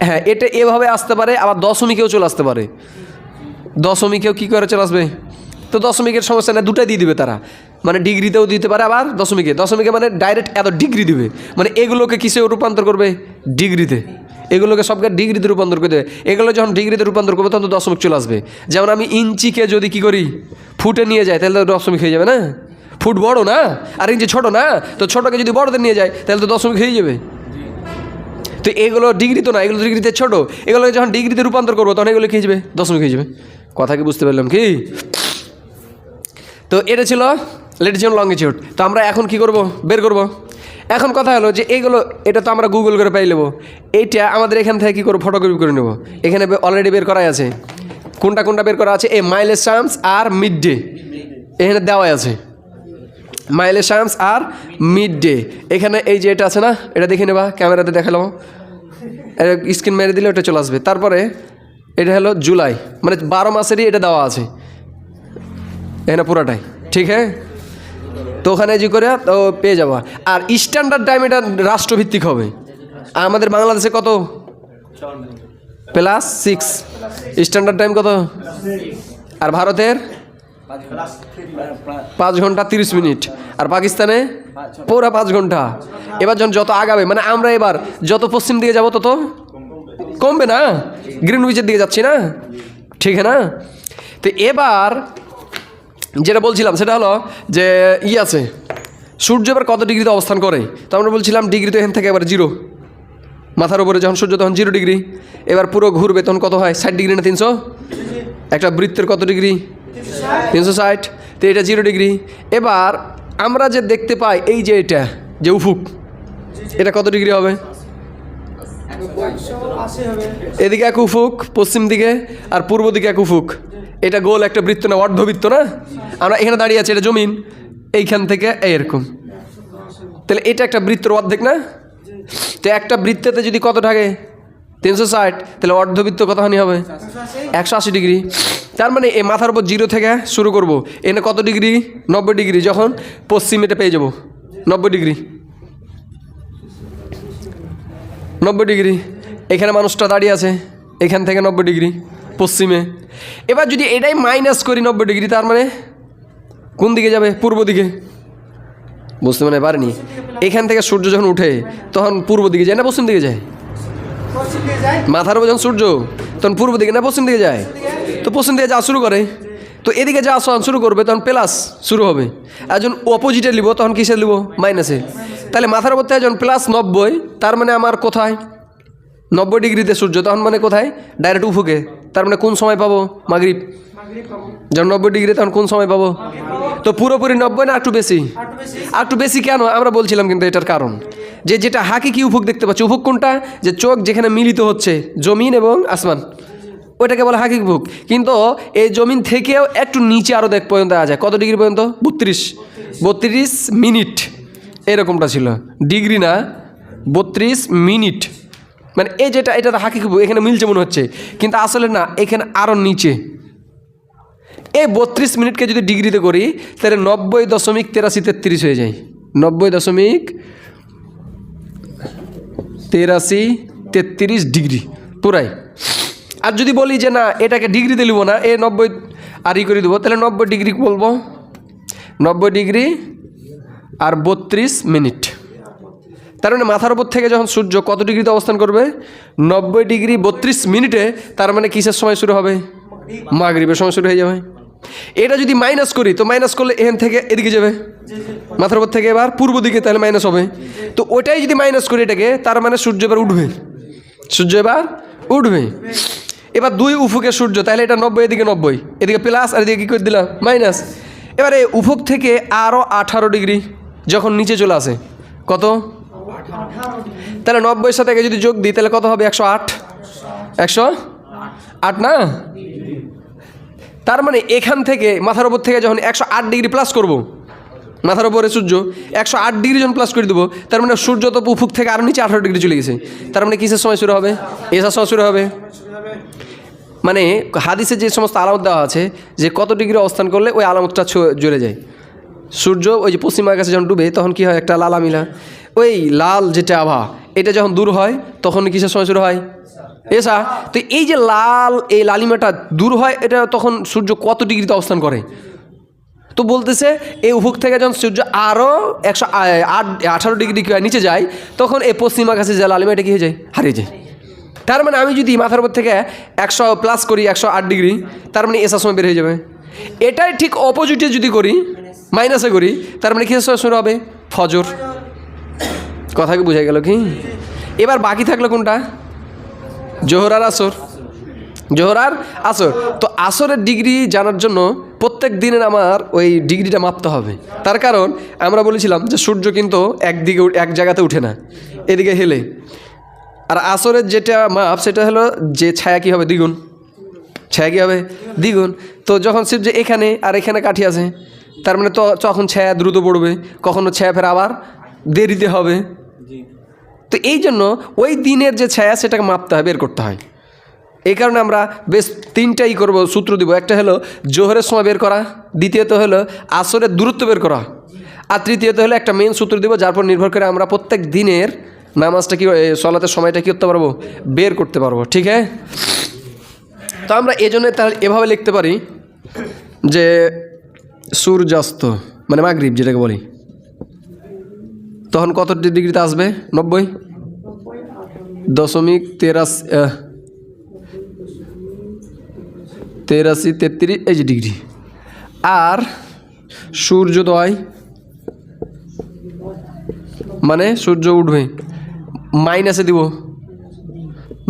হ্যাঁ, এটা এভাবে আসতে পারে, আবার দশমিকেও চলে আসতে পারে। দশমিকেও কী করে চলে আসবে? তো দশমিকের সমস্যা না, দুটাই দিয়ে দিবে তারা, মানে ডিগ্রিতেও দিতে পারে, আবার দশমিকে মানে ডাইরেক্ট এত ডিগ্রি দিবে, মানে এগুলোকে কিসে রূপান্তর করবে, ডিগ্রিতে। এগুলোকে সবকে ডিগ্রিতে রূপান্তর করে দেবে। এগুলো যখন ডিগ্রিতে রূপান্তর করবে তখন তো দশমিক চলে আসবে। যেমন আমি ইঞ্চিকে যদি কী করি, ফুটে নিয়ে যাই, তাহলে তো দশমিক হয়ে যাবে না? ফুট বড় না আর ইঞ্চি ছোটো না, তো ছোটোকে যদি বড়তে নিয়ে যায় তাহলে তো দশমিক হয়ে যাবে। তো এগুলো ডিগ্রি তো না, এগুলো ডিগ্রিতে ছোটো, এগুলোকে যখন ডিগ্রিতে রূপান্তর করবো তখন এগুলো কী হয়ে যাবে, দশমিক হয়ে যাবে। কথা কি বুঝতে পারলাম কি? তো এটা ছিল ল্যাটিচিউড লঙ্গিচিউড। তো আমরা এখন কি করব, বের করব। এখন কথা হলো যে এইগুলো, এটা তো আমরা গুগল করে পাই নেবো। এইটা আমাদের এখান থেকে কী করবো, ফটোকপি করে নেব। এখানে অলরেডি বের করাই আছে, কোনটা বের করা আছে, এই মাইলেজ টার্মস আর মিড ডে এখানে দেওয়াই আছে। মাইলেজ টার্মস আর মিড ডে এখানে এই যে এটা আছে না, এটা দেখে নেবা, ক্যামেরাতে দেখালাম, স্ক্রিন মেরে দিলে ওটা চলে আসবে। তারপরে এটা হলো জুলাই, মানে 12 মাসেরই এটা দেওয়া আছে এখানে পুরাটাই, ঠিক হ্যাঁ। তো ওখানে যে করে তো পেয়ে যাবা। আর স্ট্যান্ডার্ড টাইম এটা রাষ্ট্রভিত্তিক হবে। আর আমাদের বাংলাদেশে কত, +6 স্ট্যান্ডার্ড টাইম কত, আর ভারতের 5 ঘন্টা 30 মিনিট, আর পাকিস্তানে পুরা 5 ঘন্টা। এবার যত আগাবে, মানে আমরা এবার যত পশ্চিম দিকে যাব তত কমবে না, গ্রিনউইচের দিকে যাচ্ছি না, ঠিক না? তো এবার যেটা বলছিলাম সেটা হলো যে আছে সূর্য এবার কত ডিগ্রিতে অবস্থান করে। তো আমরা বলছিলাম ডিগ্রি তো এখান থেকে এবার 0, মাথার উপরে যখন সূর্য তখন 0 ডিগ্রি। এবার পুরো ঘুরবে তখন কত হয়, 60 ডিগ্রি না 300? একটা বৃত্তের কত ডিগ্রি, 360। তো এটা 0 ডিগ্রি। এবার আমরা যে দেখতে পাই এই যে এটা যে উফুক, এটা কত ডিগ্রি হবে, এদিকে এক উফুক পশ্চিম দিকে, আর পূর্ব দিকে এক উফুক। এটা গোল একটা বৃত্ত না, অর্ধবৃত্ত না? আমরা এখানে দাঁড়িয়ে আছি, এটা জমিন, এইখান থেকে এরকম, তাহলে এটা একটা বৃত্তর অর্ধেক না? তো একটা বৃত্তেতে যদি কত থাকে, 360, তাহলে অর্ধবৃত্ত কতখানি হবে, 180 ডিগ্রি। তার মানে এই মাথার উপর 0 থেকে শুরু করব, এখানে কত ডিগ্রি, 90 ডিগ্রি। যখন পশ্চিম এটা পেয়ে যাব 90 ডিগ্রি, 90 ডিগ্রি। এখানে মানুষটা দাঁড়িয়ে আছে, এখান থেকে 90 ডিগ্রি পশ্চিমে। এবার যদি এটাই মাইনাস করি 90 ডিগ্রি, তার মানে কোন দিকে যাবে, পূর্ব দিকে। বুঝতে মানে পারেনি? এখান থেকে সূর্য যখন উঠে তখন পূর্ব দিকে যায় না পশ্চিম দিকে যায়? মাথার উপর যখন সূর্য তখন পূর্ব দিকে না পশ্চিম দিকে যায়? তো পশ্চিম দিকে যাওয়া শুরু করে, তো এদিকে যাওয়া শুরু করবে তখন প্লাস শুরু হবে। আর যখন অপোজিটে নিব তখন কিসে নিব, মাইনাসে। তাহলে মাথার উপর থেকে যখন +90, তার মানে আমার কোথায়, 90 ডিগ্রিতে সূর্য, তখন মানে কোথায়, ডাইরেক্ট উফুকে। তার মানে কোন সময় পাবো, মাগরিব। যখন 90 ডিগ্রি তখন কোন সময় পাবো? তো পুরোপুরি 90 না একটু বেশি? একটু বেশি। কেন আমরা বলছিলাম কিন্তু এটার কারণ, যেটা হাকিকি উফুক দেখতে পাচ্ছি, উফুক কোনটা, যে চোখ যেখানে মিলিত হচ্ছে জমিন এবং আসমান, ওইটাকে বলে হাকিক উফুক। কিন্তু এই জমিন থেকেও একটু নিচে আরও দেখ পর্যন্ত আসা যায়, কত ডিগ্রি পর্যন্ত, 32 মিনিট এরকমটা ছিল, ডিগ্রি না, 32 মিনিট। মানে এই যেটা, এটা তো হাকিক উফুক, এখানে মিলছে মনে হচ্ছে, কিন্তু আসলে না, এখানে আরও নিচে। এই 32 মিনিটকে যদি ডিগ্রিতে করি তাহলে 90.8333 হয়ে যায়, 90.8333 ডিগ্রি পুরাই। আর যদি বলি যে না, এটাকে ডিগ্রিতে নিব না, এ 90 আর ই করে দেবো, তাহলে 90 ডিগ্রি বলবো, 90 ডিগ্রি আর 32 মিনিট। তার মানে মাথার উপর থেকে যখন সূর্য কত ডিগ্রিতে অবস্থান করবে, 90 ডিগ্রি 32 মিনিটে, তার মানে কিসের সময় শুরু হবে, মাগরিবের সময় শুরু হয়ে যাবে। এটা যদি মাইনাস করি, তো মাইনাস করলে এখান থেকে এদিকে যাবে, মাথার উপর থেকে এবার পূর্ব দিকে, তাহলে মাইনাস হবে। তো ওটাই যদি মাইনাস করি এটাকে, তার মানে সূর্য এবার উঠবে, সূর্য এবার উঠবে। এবার দুই উফুকে সূর্য, তাহলে এটা 90, এদিকে 90, এদিকে প্লাস, আর এদিকে কী করে দিলাম মাইনাস। এবারে উফুক থেকে আরও 18 ডিগ্রি যখন নিচে চলে আসে, কত, তাহলে 90-এর সাথে একে যদি যোগ দিই তাহলে কত হবে, 108, 108 না। তার মানে এখান থেকে মাথার উপর থেকে যখন 108 ডিগ্রি প্লাস করব, মাথার উপরে সূর্য 108 ডিগ্রি যখন প্লাস করে দেবো, তার মানে সূর্য তো উফুক থেকে আরও নিচে 18 ডিগ্রি চলে গেছে। তার মানে কিসের সময় শুরু হবে, এসার সময় শুরু হবে। মানে হাদিসে যে সমস্ত আলামত দেওয়া আছে যে কত ডিগ্রি অবস্থান করলে ওই আলামতটা জ্বলে যায়। সূর্য ওই যে পশ্চিমার কাছে যখন ডুবে, তখন কি হয়, একটা লালামিলা, ওই লাল যেটা আভা, এটা যখন দূর হয় তখন কিসের সময় শুরু হয়, এসা। তো এই যে লাল, এই লালিমাটা দূর হয়, এটা তখন সূর্য কত ডিগ্রিতে অবস্থান করে, তো বলতেছে এই উফুক থেকে যখন সূর্য আরও 118 ডিগ্রি নিচে যায়, তখন এই পশ্চিমার কাছে যে লালিমা, এটা কী হয়ে যায়, হারিয়ে যায়। তার মানে আমি যদি মাথার উপর থেকে 100 প্লাস করি, 108 ডিগ্রি, তার মানে এসার সময় বের হয়ে যাবে। এটাই ঠিক অপোজিটে যদি করি, মাইনাসে করি, তার মানে কিসের সময় শুরু হবে, ফজর। কথা কি বোঝা গেল কি? এবার বাকি থাকলো কোনটা, জোহর আর আসর, জোহর আর আসর। তো আসরের ডিগ্রি জানার জন্য প্রত্যেক দিনের আমার ওই ডিগ্রিটা মাপতে হবে। তার কারণ আমরা বলেছিলাম যে সূর্য কিন্তু একদিকে এক জায়গাতে উঠে না, এদিকে হেলে। আর আসরের যেটা মাপ, সেটা হলো যে ছায়া কী হবে, দ্বিগুণ, ছায়া কী হবে, দ্বিগুণ। তো যখন সূর্য এখানে আর এখানে কাঠি আছে, তার মানে তো তখন ছায়া দ্রুত পড়বে, কখনো ছায়া ফের আবার দেরিতে হবে। তো এই জন্য ওই দিনের যে ছায়া, সেটাকে মাপতে হয়, বের করতে হয়। এই কারণে আমরা বেশ 3টাই করব, সূত্র দিব। একটা হলো জোহরের সময় বের করা, দ্বিতীয়ত হলো আসরের দূরত্ব বের করা, আর তৃতীয়ত হলো একটা মেন সূত্র দিব, যার পর নির্ভর করে আমরা প্রত্যেক দিনের নামাজটা কি, সলাতের সময়টা কী করতে পারবো, বের করতে পারবো। ঠিক আছে? তো আমরা এই জন্য তাহলে এভাবে লিখতে পারি যে সূর্যাস্ত মানে মাগরিব যেটাকে বলি, তখন কত ডিগ্রিতে আসবে, 90.83 এই যে ডিগ্রি। আর সূর্যোদয় মানে সূর্য উঠবে, মাইনাসে দিব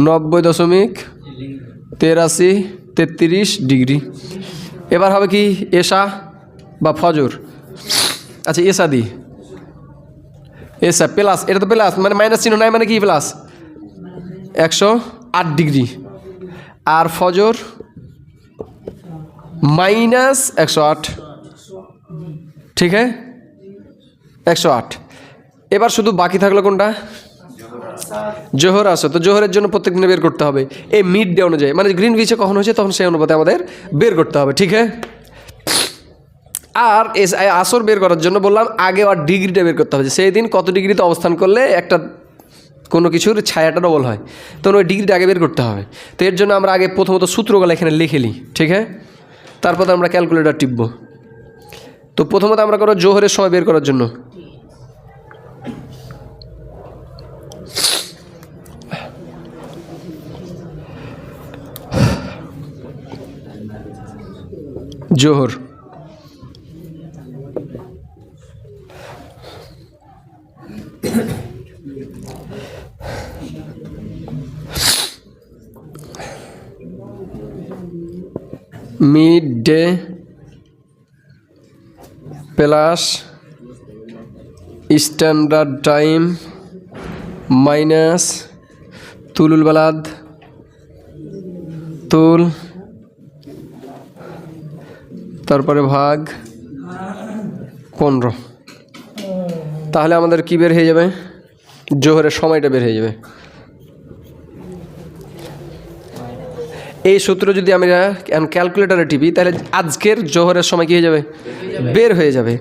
90.83 ডিগ্রি। এবার হবে কি, এশা বা ফজর। আচ্ছা, এশা দি, এশা প্লাস, এটা তো প্লাস, মানে মাইনাস চিহ্ন নাই, মানে কি প্লাস, 108 ডিগ্রি। আর ফজর মাইনাস 108, ঠিক আছে, 108। এবার শুধু বাকি থাকলো কোনটা, জোহর আসর। তো জোহরের জন্য প্রত্যেক দিনে বের করতে হবে এই মিড ডে অনুযায়ী, মানে গ্রিনউইচে কখন হয়েছে তখন সেই অনুপাতে আমাদের বের করতে হবে। ঠিক আছে? আর আসর বের করার জন্য বললাম আগে আর ডিগ্রিটা বের করতে হবে, সেই দিন কত ডিগ্রিতে অবস্থান করলে একটা কোনো কিছুর ছায়াটা ডবল হয়, তখন ওই ডিগ্রিটা আগে বের করতে হবে। তো এর জন্য আমরা আগে প্রথমত সূত্রগুলো এখানে লিখে নিই। ঠিক আছে? তারপর আমরা ক্যালকুলেটর টিপব। তো প্রথমত আমরা করব জোহরের সময় বের করার জন্য জোহর mid day plus standard time minus তুলুল বালাদ তুল, তারপরে ভাগ 15। তাহলে আমাদের কি বের হয়ে যাবে, জোহরের সময়টা বের হয়ে যাবে। এই সূত্র যদি আমরা ক্যালকুলেটারে টিপি, তাহলে আজকের জোহরের সময় কী হয়ে যাবে, বের হয়ে যাবে।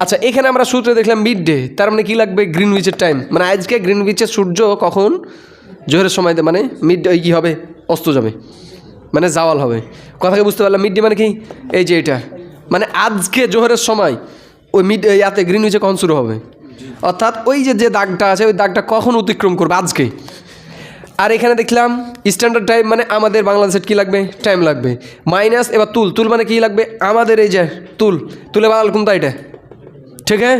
আচ্ছা, এখানে আমরা সূত্রে দেখলাম মিড ডে, তার মানে কী লাগবে, গ্রিনউইচের টাইম, মানে আজকে গ্রিনউইচের সূর্য কখন জোহরের সময়, মানে মিড ডে কী হবে, অস্ত যাবে। মানে জাওয়াল হবে। কথাকে বুঝতে পারলাম? মিড ডে মানে কি? এই যে এটা মানে আজকে জোহরের সময় ওই ইয়াতে গ্রিনউইচে কখন শুরু হবে, অর্থাৎ ওই যে দাগটা আছে ওই দাগটা কখন অতিক্রম করবে আজকে। আর এখানে দেখলাম স্ট্যান্ডার্ড টাইম মানে আমাদের বাংলাদেশের কী লাগবে, টাইম লাগবে। মাইনাস এবার তুল মানে কী লাগবে, আমাদের এই যে তুলে বাড়াল কোনটা এটা, ঠিক হ্যাঁ।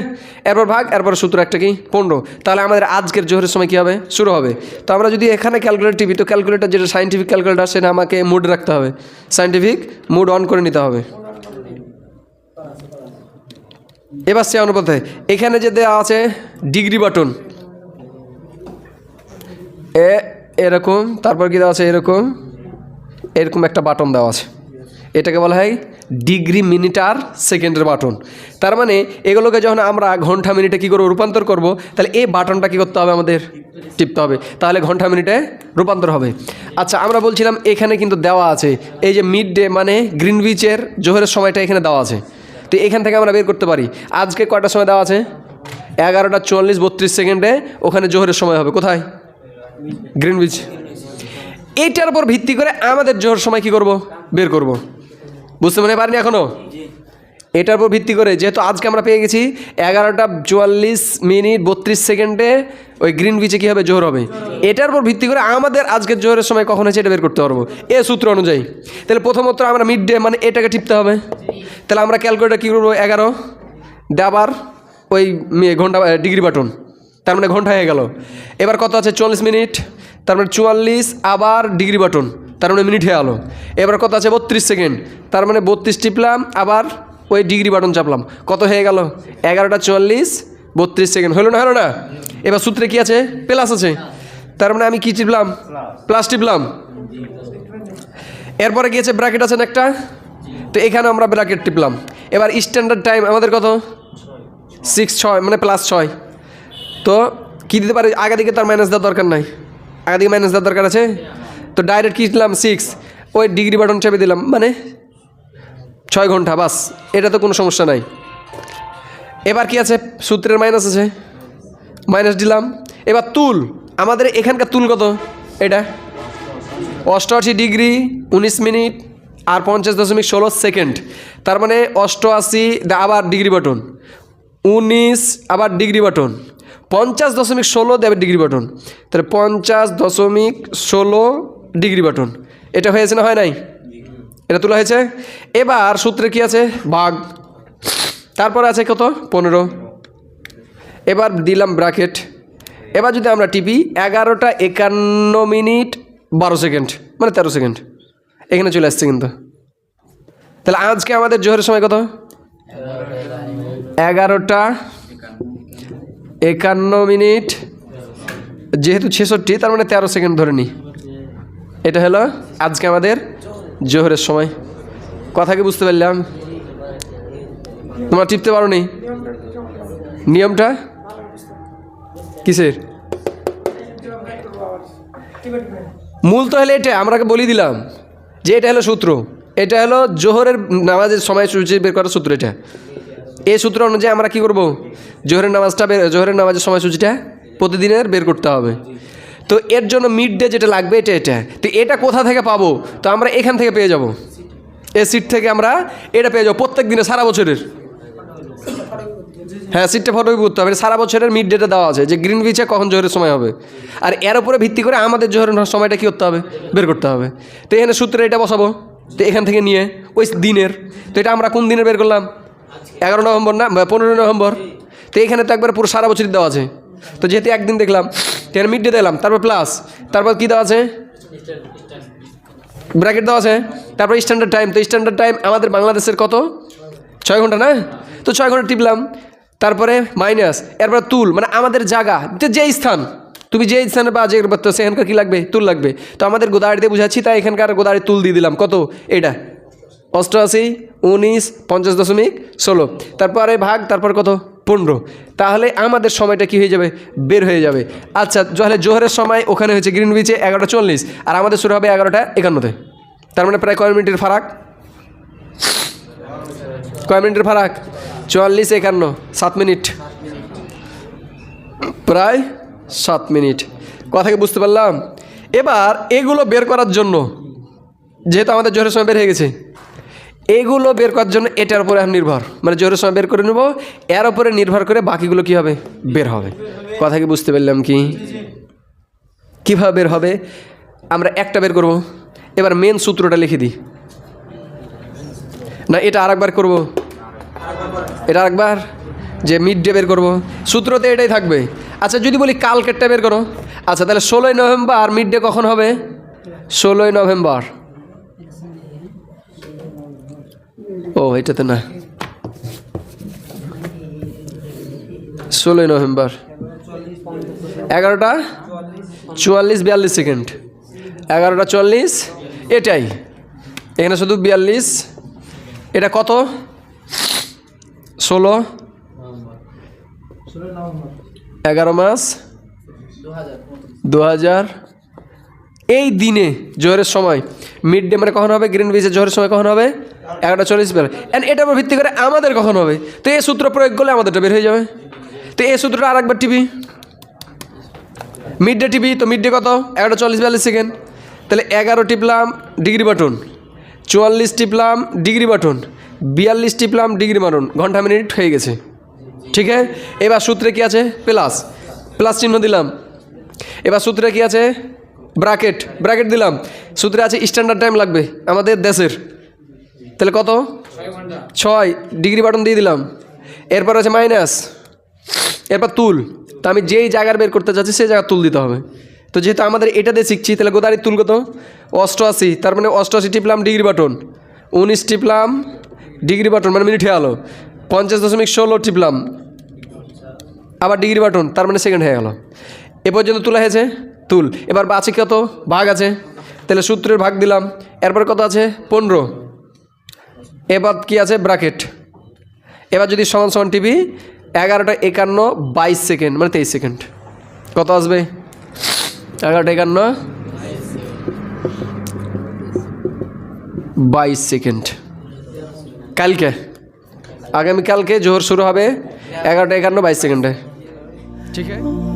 এরপর ভাগ, এরপর সূত্র একটা কি 15। তাহলে আমাদের আজকের জোহরের সময় কী হবে, শুরু হবে। তো আমরা যদি এখানে ক্যালকুলেটর টিপি, তো ক্যালকুলেটর যেটা সায়েন্টিফিক ক্যালকুলেটর সেটা আমাকে মুড রাখতে হবে, সায়েন্টিফিক মুড অন করে নিতে হবে। এবার সে অনুপাতে এখানে যে দেওয়া আছে ডিগ্রি বাটন এরকম, তারপর কি দেওয়া আছে এরকম একটা বাটন দেওয়া আছে, এটাকে বলা হয় ডিগ্রি, মিনিট আর সেকেন্ডের বাটন। তার মানে এগুলোকে যখন আমরা ঘন্টা মিনিটে কী করবো, রূপান্তর করব, তাহলে এই বাটনটা কী করতে হবে, আমাদের টিপতে হবে, তাহলে ঘন্টা মিনিটে রূপান্তর হবে। আচ্ছা, আমরা বলছিলাম এখানে কিন্তু দেওয়া আছে এই যে মিড ডে মানে গ্রিনউইচের জোহরের সময়টা এখানে দেওয়া আছে। তো এখান থেকে আমরা বের করতে পারি আজকে কয়টার সময় দেওয়া আছে, 11:44 ওখানে জোহরের সময় হবে কোথায়, গ্রিনউইচ। এইটার উপর ভিত্তি করে আমাদের জোহর সময় কি করব, বের করব। বুঝতে মনে পারিনি এখনো? এটার উপর ভিত্তি করে যেহেতু আজকে আমরা পেয়ে গেছি 11:44 ওই গ্রিনউইচে কী হবে, জোহর হবে। এটার উপর ভিত্তি করে আমাদের আজকের জোহরের সময় কখন হয়েছে এটা বের করতে পারবো এ সূত্র অনুযায়ী। তাহলে প্রথমত আমরা মিড ডে মানে এটাকে টিপতে হবে। তাহলে আমরা ক্যালকুলেটার কী করবো, 11 আবার ওই ঘন্টা ডিগ্রি বাটন, তার মানে ঘন্টা হয়ে গেল। এবার কত আছে 40 মিনিট, তার মানে 44 আবার ডিগ্রি বাটন, তার মানে মিনিট হয়ে গেলো। এবার কত আছে 32 সেকেন্ড, তার মানে 32 টিপলাম আবার ওই ডিগ্রি বাটন চাপলাম, কত হয়ে গেল 11:44 32 সেকেন্ড, হলো না, হলো না? এবার সূত্রে কি আছে, প্লাস আছে, তার মানে আমি কি টিপলাম, প্লাস টিপলাম। এরপরে কি আছে, ব্র্যাকেট আছে না একটা, তো এখানে আমরা ব্র্যাকেট টিপলাম। এবার স্ট্যান্ডার্ড টাইম আমাদের কত 6 মানে +6। তো কী দিতে পারে, আগে দিকে তার মাইনাস দেওয়ার দরকার নাই, আগে দিকে মাইনাস দেওয়ার দরকার আছে, তো ডাইরেক্ট কী দিলাম 6, ওই ডিগ্রি বাটন চেপে দিলাম, মানে 6 ঘন্টা, বাস, এটা তো কোনো সমস্যা নাই। এবার কি আছে, সূত্রের মাইনাস আছে, মাইনাস দিলাম। এবার তুল, আমাদের এখানকার তুল কত, এটা 88 ডিগ্রি 19 মিনিট আর 50.16 সেকেন্ড, তার মানে 88 আবার ডিগ্রি বাটন, 19 আবার ডিগ্রি বাটন, 50.16 দেবে ডিগ্রি বাটন, তাহলে 50.16 ডিগ্রি বাটন। এটা হয়েছে না, হয় নাই? এটা তোলা হয়েছে। এবার সূত্রে কি আছে, ভাগ, তারপরে আছে কত 15, এবার দিলাম ব্র্যাকেট। এবার যদি আমরা টিপি 11:51 12 সেকেন্ড মানে 13 সেকেন্ড, এখানে চলে আসছে কিন্তু। তাহলে আজকে আমাদের জোহরের সময় কত, 11:51, যেহেতু 66 তার মানে 13 সেকেন্ড ধরে নিই, এটা হলো আজকে আমাদের জোহরের সময়। কথা কি বুঝতে পারলাম? তোমরা টিপতে পারো নি, নিয়মটা কিসের, মূল তো হলে এটা আমরা বলি দিলাম যে এটা হলো সূত্র, এটা হলো জোহরের নামাজের সময় সূচি বের করার সূত্র। এটা এই সূত্র অনুযায়ী আমরা কি করব, জোহরের নামাজের সময়সূচিটা প্রতিদিনের বের করতে হবে। তো এর জন্য মিড ডে যেটা লাগবে এটা, তো এটা কোথা থেকে পাবো, তো আমরা এখান থেকে পেয়ে যাব, এই সিট থেকে আমরা এটা পেয়ে যাবো প্রত্যেক দিনে সারা বছরের। হ্যাঁ, সিটটা ফটোকপি করতে হবে, সারা বছরের মিড ডেটা দেওয়া আছে যে গ্রিনউইচে কখন জোহরের সময় হবে, আর এর উপরে ভিত্তি করে আমাদের জোহরের সময়টা কী করতে হবে, বের করতে হবে। তো এখানে সূত্রে এটা বসাবো, তো এখান থেকে নিয়ে ওই দিনের, তো এটা আমরা কোন দিনে বের করলাম, 11 নভেম্বর না 15 নভেম্বর। তো এখানে তো একবার পুরো সারা বছরই দেওয়া আছে, তো যেহেতু একদিন দেখলাম তাহলে মিড ডে দিলাম, তারপর প্লাস, তারপর কী দেওয়া আছে, ব্র্যাকেট দেওয়া আছে, তারপর স্ট্যান্ডার্ড টাইম। তো স্ট্যান্ডার্ড টাইম আমাদের বাংলাদেশের কত, 6 ঘন্টা না, তো 6 ঘন্টা টিপলাম, তারপরে মাইনাস, এরপর তুল মানে আমাদের জায়গা, যে স্থান, তুমি যে স্থানে বা যে সেখানকার কী লাগবে, তুল লাগবে। তো আমাদের গোদাড়ি দিয়ে বুঝাচ্ছি, তাই এখানকার গোদাড়ি তুল দিয়ে দিলাম, কত এটা 88 19 50.16, তারপরে ভাগ, তারপর কত 15, তাহলে আমাদের সময়টা কি হয়ে যাবে, বের হয়ে যাবে। আচ্ছা, তাহলে জোহরের সময় ওখানে হয়েছে গ্রিনউইচে 11:40 আর আমাদের শুরু হবে 11:51, তার মানে প্রায় কয় মিনিটের ফারাক, কয় মিনিটের ফারাক, 44 51 7 মিনিট, প্রায় 7 মিনিট। কথা কি বুঝতে পারলাম? এবার এগুলো বের করার জন্য যেহেতু আমাদের জোহরের সময় বের হয়ে গেছে, এগুলো বের করার জন্য এটার উপরে নির্ভর, মানে জোহরের সময় বের করে নেব, এর উপরে নির্ভর করে বাকিগুলো কী হবে, বের হবে। কথা কি বুঝতে পারলাম? কি কীভাবে বের হবে? আমরা একটা বের করব। এবার মেন সূত্রটা লিখে দিই, না এটা আরেকবার করব, এটা আরেকবার, যে মিড ডে বের করবো, সূত্রতে এটাই থাকবে। আচ্ছা যদি বলি কালকেরটা বের করো, আচ্ছা তাহলে 16ই নভেম্বর মিড ডে কখন হবে? 16ই নভেম্বর। ও এটাতে না, 16ই নভেম্বর 11:44 11:40, এটাই এখানে শুধু 42, এটা কত? 16 11 মাস 2000। এই দিনে জোহরের সময় মিড ডে মানে কখন হবে? গ্রিনউইচের জোহরের সময় কখন হবে? 11:40। অ্যান্ড এটার উপর ভিত্তি করে আমাদের কখন হবে? তো এই সূত্র প্রয়োগ করলে আমাদেরটা বের হয়ে যাবে। তো এই সূত্রটা আরেকবার টিভি, মিড ডে টিভি, তো মিড ডে কত? 11:40 তাহলে 11 টিপলাম ডিগ্রি বাটন, 44 টিপলাম ডিগ্রি বাটন, 42 টিপলাম ডিগ্রি বাটন, ঘন্টা মিনিট হয়ে গেছে। ঠিক আছে, এবার সূত্রে কি আছে? প্লাস, প্লাস চিহ্ন দিলাম। এবার সূত্রে কি আছে? ব্র্যাকেট, ব্র্যাকেট দিলাম। সূত্রে আছে স্ট্যান্ডার্ড টাইম লাগবে আমাদের দেশের, তাহলে কত? 6 ডিগ্রি বাটন দিয়ে দিলাম। এরপর আছে মাইনাস, এরপর তুল। তো আমি যেই জায়গার বের করতে চাচ্ছি সেই জায়গায় তুল দিতে হবে। তো যেহেতু আমাদের এটা দিয়ে শিখছি, তাহলে গোদারির তুল কত? 88, তার মানে 88 টিপলাম ডিগ্রি বাটন, 19 টিপলাম ডিগ্রি বাটন মানে মিনিট হয়ে গেলো, 50.16 টিপলাম আবার ডিগ্রি বাটন, তার মানে সেকেন্ড হয়ে গেল। এ পর্যন্ত তোলা হয়েছে তুল। এবার আছে কত? ভাগ আছে, তাহলে সূত্রের ভাগ দিলাম। এরপর কত আছে? 15। এবার কি আছে? ব্র্যাকেট। এবার যদি সমান সমান টিভি 11:51 মানে 23 সেকেন্ড, কত আসবে? 11:51 কালকে, আগামীকালকে জোহর শুরু হবে 11:51 ঠিক আছে।